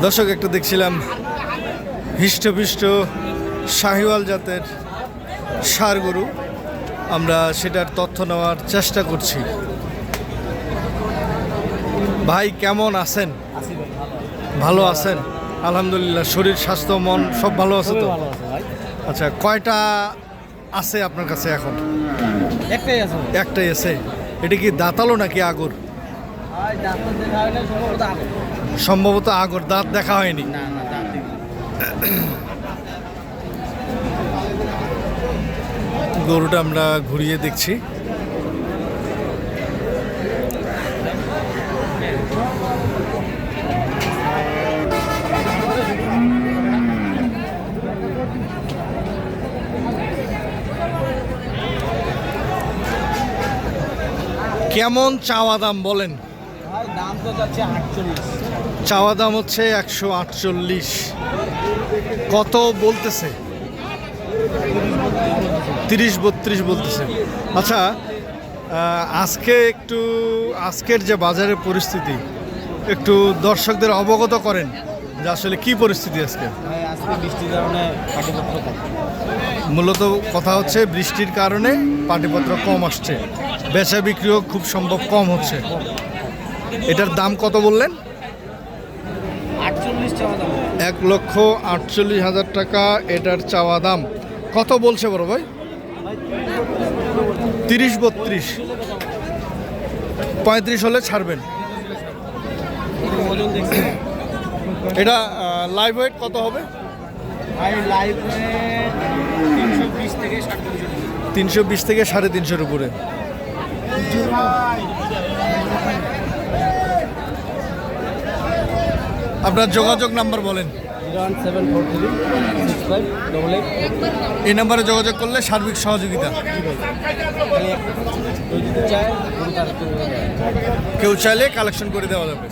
দর্শক একটা দেখছিলাম হৃষ্টপুষ্ট শাহিওয়াল জাতের ষাঁড় গরু। আমরা সেটার তথ্য নেওয়ার চেষ্টা করছি। ভাই কেমন আছেন? ভালো আছেন? আলহামদুলিল্লাহ। শরীর স্বাস্থ্য মন সব ভালো আছে তো? আচ্ছা, কয়টা আছে আপনার কাছে এখন? একটাই আছে। এটা কি দাঁতালো নাকি আগর? সম্ভবত আগর, দাঁত দেখা হয়নি। গরুটা আমরা ঘুরিয়ে দেখছি। কেমন চাওয়া দাম বলেন? দাম তো যাচ্ছে 48। চাওয়া দাম হচ্ছে 148। কত বলতেছে? 30-32 বলতেছে। আচ্ছা, আজকের যে বাজারের পরিস্থিতি একটু দর্শকদের অবগত করেন যে আসলে কি পরিস্থিতি আজকে। আজকে বৃষ্টির কারণে পাটিপত্র কম। মূলত কথা হচ্ছে বৃষ্টির কারণে পাটিপত্র কম আসছে, বেচা বিক্রিও খুব সম্ভব কম হচ্ছে। এটার দাম কত বললেন? 48 চাওয়া দাম। 1,48,000 টাকা এটার চাওয়া দাম। কত বলছে বড় ভাই? 30-32। 35 হলে ছাড়বেন। ওজন দেখছি এটা লাইভ ওয়েট কত হবে? ভাই লাইভ 320 থেকে 350। 320 থেকে 350-এর উপরে। আপনার যোগাযোগ নাম্বার বলেন। 017436588। এই নাম্বারে যোগাযোগ করলে সার্বিক সহযোগিতা। কেউ চাইলে কালেকশন করে দেওয়া যাবে।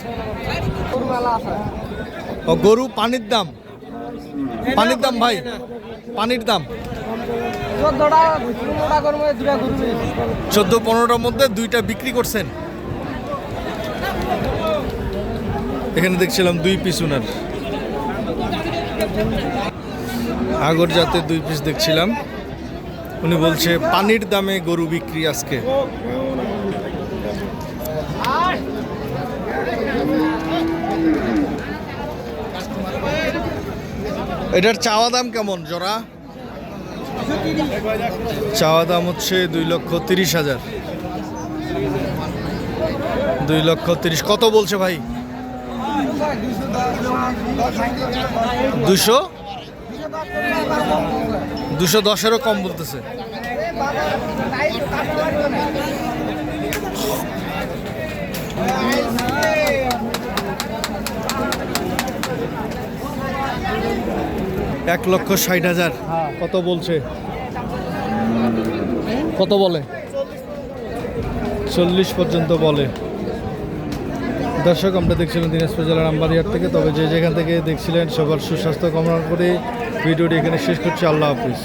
ও গরু পানির দাম ভাই, পানির দাম 14-15টার মধ্যে 2টা বিক্রি করছেন। এখানে দেখছিলাম 2 পিস উনার আগর জাতের 2 পিস দেখছিলাম। উনি বলছে পানির দামে গরু বিক্রি আজকে। এটার চাওয়া দাম কেমন জোড়া? চাওয়া দাম হচ্ছে 2,30,000। 2,30,000। কত বলছে ভাই? 210-এরও কম বলতেছে। $1,60,000। কত বলছে? কত বলে? 40 পর্যন্ত বলে। দর্শক, আমরা দেখছিলাম দিনাজপুর জেলার আমবাড়িহাট থেকে। তবে যে যেখান থেকে দেখছিলেন সবার সুস্বাস্থ্য কামনা করে ভিডিওটি এখানে শেষ করছি। আল্লাহ হাফিজ।